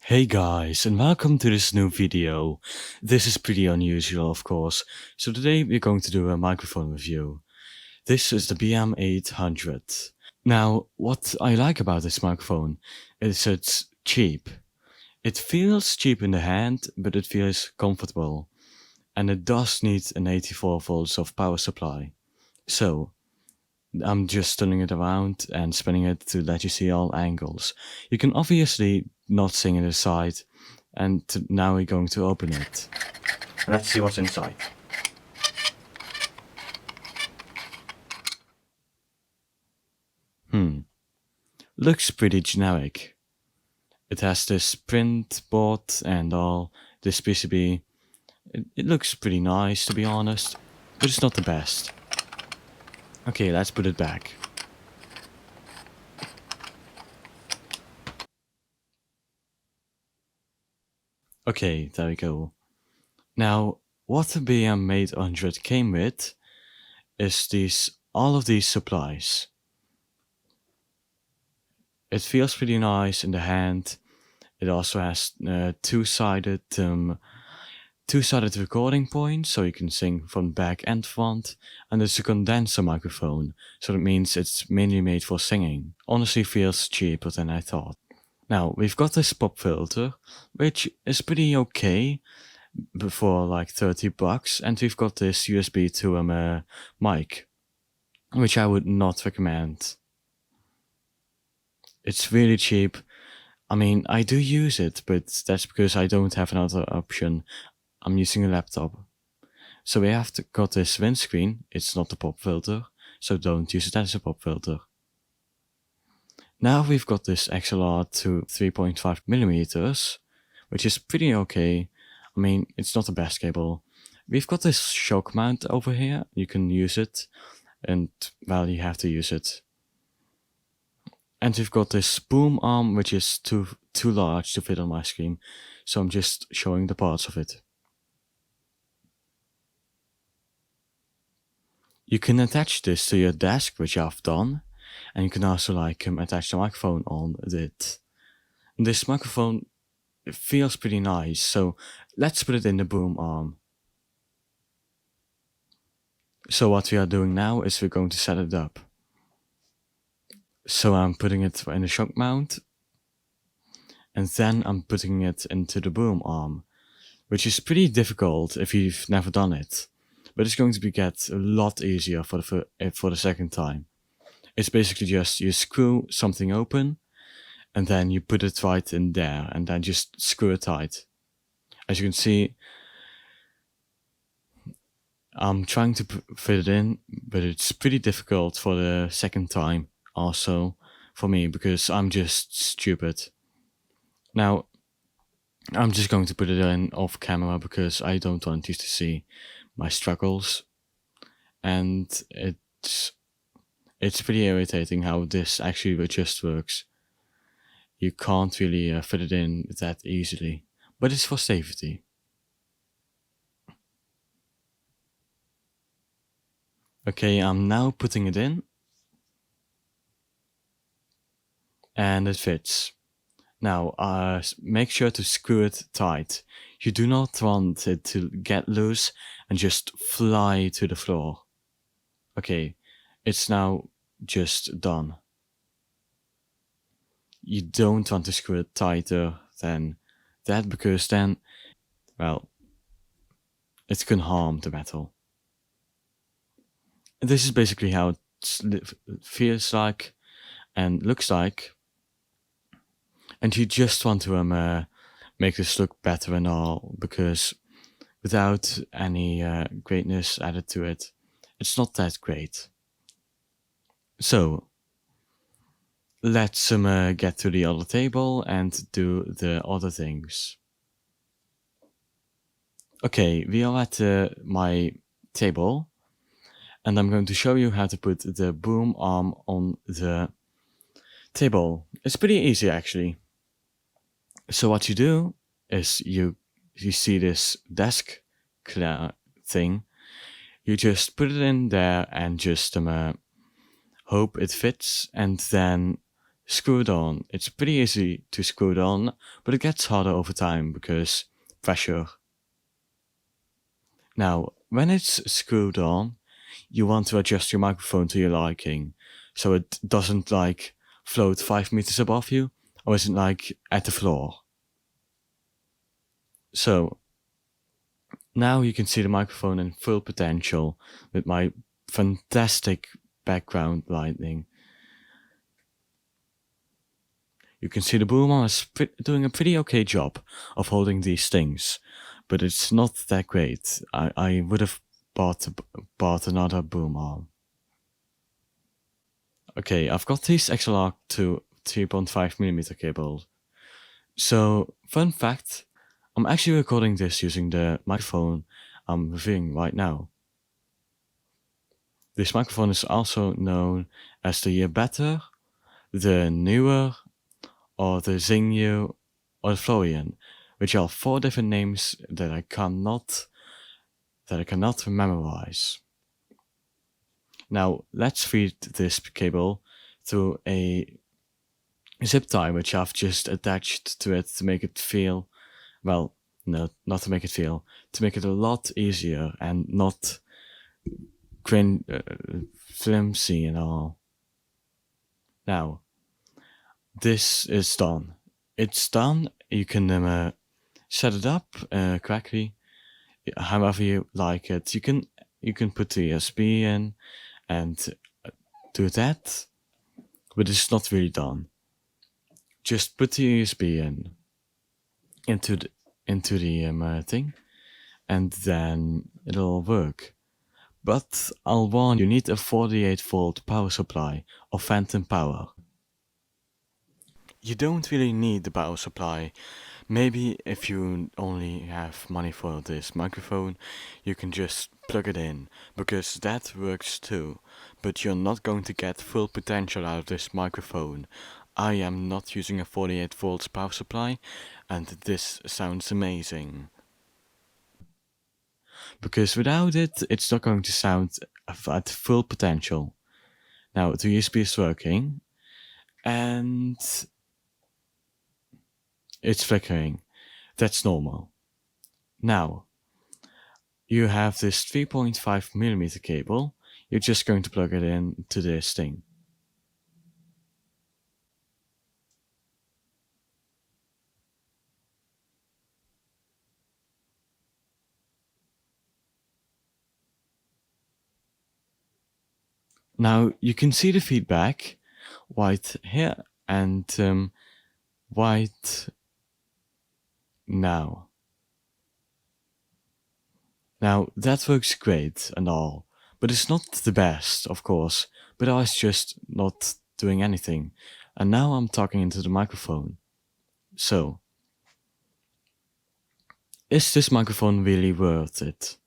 Hey guys, and welcome to this new video. This is pretty unusual, of course, so today we're going to do a microphone review. This is the BM-800. Now, what I like about this microphone is it's cheap. It feels cheap in the hand, but it feels comfortable. And it does need an 84 volts of power supply. So, I'm just turning it around and spinning it to let you see all angles. You can obviously not sing it aside, and now we're going to open it. Let's see what's inside. Looks pretty generic. It has this print board and all, this PCB. It looks pretty nice, to be honest, but it's not the best. Okay, let's put it back. Okay, there we go. Now, what the BM-800 came with is all of these supplies. It feels pretty nice in the hand. It also has two-sided recording points, so you can sing from back and front, and it's a condenser microphone, so that means it's mainly made for singing. Honestly feels cheaper than I thought. Now, we've got this pop filter, which is pretty okay for like $30, and we've got this USB to mic, which I would not recommend. It's really cheap. I mean, I do use it, but that's because I don't have another option. I'm using a laptop. So we have got this windscreen. It's not a pop filter, so don't use it as a pop filter. Now we've got this XLR to 3.5 millimeters, which is pretty okay. I mean, it's not the best cable. We've got this shock mount over here. You can use it, and well, you have to use it. And we've got this boom arm, which is too large to fit on my screen, so I'm just showing the parts of it. You can attach this to your desk, which I've done, and you can also attach the microphone on it. This microphone feels pretty nice, so let's put it in the boom arm. So what we are doing now is we're going to set it up. So I'm putting it in the shock mount, and then I'm putting it into the boom arm, which is pretty difficult if you've never done it, but it's going to get a lot easier for the second time. It's basically just you screw something open, and then you put it right in there, and then just screw it tight. As you can see, I'm trying to fit it in, but it's pretty difficult for the second time also for me, because I'm just stupid. Now, I'm just going to put it in off camera because I don't want you to see my struggles, and it's pretty irritating how this actually just works. You can't really fit it in that easily, but it's for safety. Okay, I'm now putting it in, and it fits. Now, make sure to screw it tight. You do not want it to get loose and just fly to the floor. Okay, it's now just done. You don't want to screw it tighter than that, because then, well, it can harm the metal. And this is basically how it feels like and looks like. And you just want to make this look better and all, because without any greatness added to it, it's not that great. So let's get to the other table and do the other things. Okay, we are at my table, and I'm going to show you how to put the boom arm on the table. It's pretty easy, actually. So what you do is you see this desk thing. You just put it in there and just hope it fits, and then screw it on. It's pretty easy to screw it on, but it gets harder over time because pressure. Now, when it's screwed on, you want to adjust your microphone to your liking, so it doesn't like float 5 meters above you, or isn't like at the floor. So now you can see the microphone in full potential with my fantastic background lighting. You can see the boom arm is doing a pretty okay job of holding these things, but it's not that great. I would have bought another boom arm. Okay, I've got these XLR to 3.5mm cable. So, fun fact, I'm actually recording this using the microphone I'm reviewing right now. This microphone is also known as the Better, the Newer, or the Xingyu, or the Florian, which are 4 different names that I cannot memorize. Now, let's feed this cable through a zip tie which I've just attached to it to make it feel, well, no, not to make it feel, to make it a lot easier and not flimsy and all. Now, this is done. It's done. You can set it up correctly, however you like it. You can put the USB in and do that, but it's not really done. Just put the USB into the thing, and then it'll work. But I'll warn you, need a 48-volt power supply or phantom power. You don't really need the power supply. Maybe if you only have money for this microphone, you can just plug it in, because that works too. But you're not going to get full potential out of this microphone. I am not using a 48-volt power supply, and this sounds amazing. Because without it, it's not going to sound at full potential. Now, the USB is working, and it's flickering. That's normal. Now, you have this 3.5mm cable. You're just going to plug it in to this thing. Now, you can see the feedback, white here and white now. Now, that works great and all, but it's not the best, of course, but I was just not doing anything, and now I'm talking into the microphone. So, is this microphone really worth it?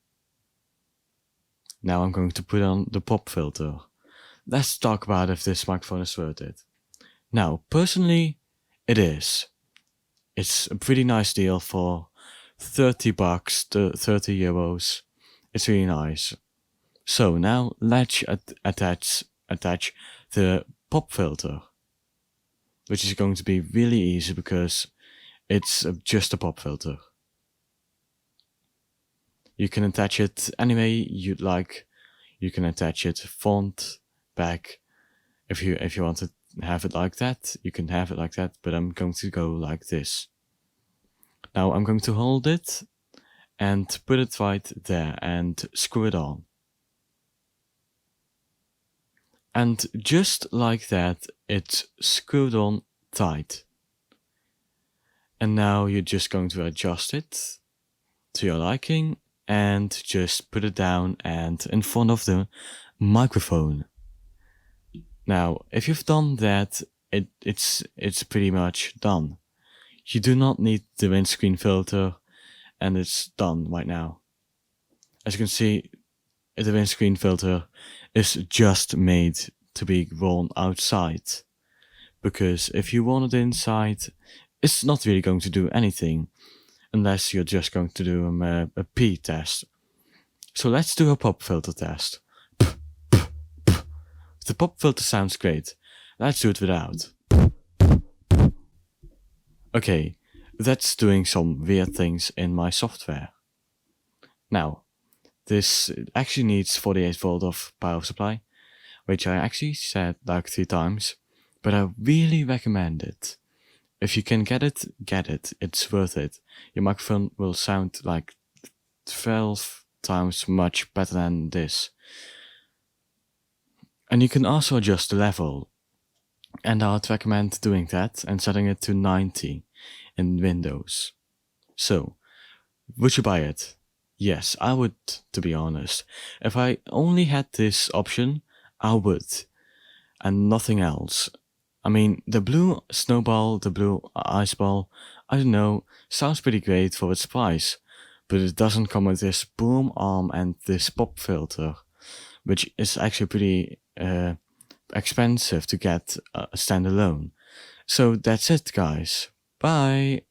Now I'm going to put on the pop filter. Let's talk about if this microphone is worth it. Now, personally, it is. It's a pretty nice deal for $30 to 30 euros. It's really nice. So now let's attach the pop filter, which is going to be really easy because it's just a pop filter. You can attach it any way you'd like. You can attach it front, back. If you want to have it like that, you can have it like that, but I'm going to go like this. Now I'm going to hold it and put it right there and screw it on. And just like that, it's screwed on tight. And now you're just going to adjust it to your liking and just put it down and in front of the microphone. Now, if you've done that, it's pretty much done. You do not need the windscreen filter, and it's done right now. As you can see, the windscreen filter is just made to be worn outside, because if you want it inside, it's not really going to do anything, unless you're just going to do a P test. So let's do a pop filter test. The pop filter sounds great. Let's do it without. Okay, that's doing some weird things in my software. Now, this actually needs 48 volt of power supply, which I actually said like 3 times, but I really recommend it. If you can get it, get it. It's worth it. Your microphone will sound like 12 times much better than this. And you can also adjust the level. And I'd recommend doing that and setting it to 90 in Windows. So, would you buy it? Yes, I would, to be honest. If I only had this option, I would. And nothing else. I mean, the blue snowball, the blue ice ball, I don't know, sounds pretty great for its price, but it doesn't come with this boom arm and this pop filter, which is actually pretty expensive to get standalone. So that's it, guys. Bye!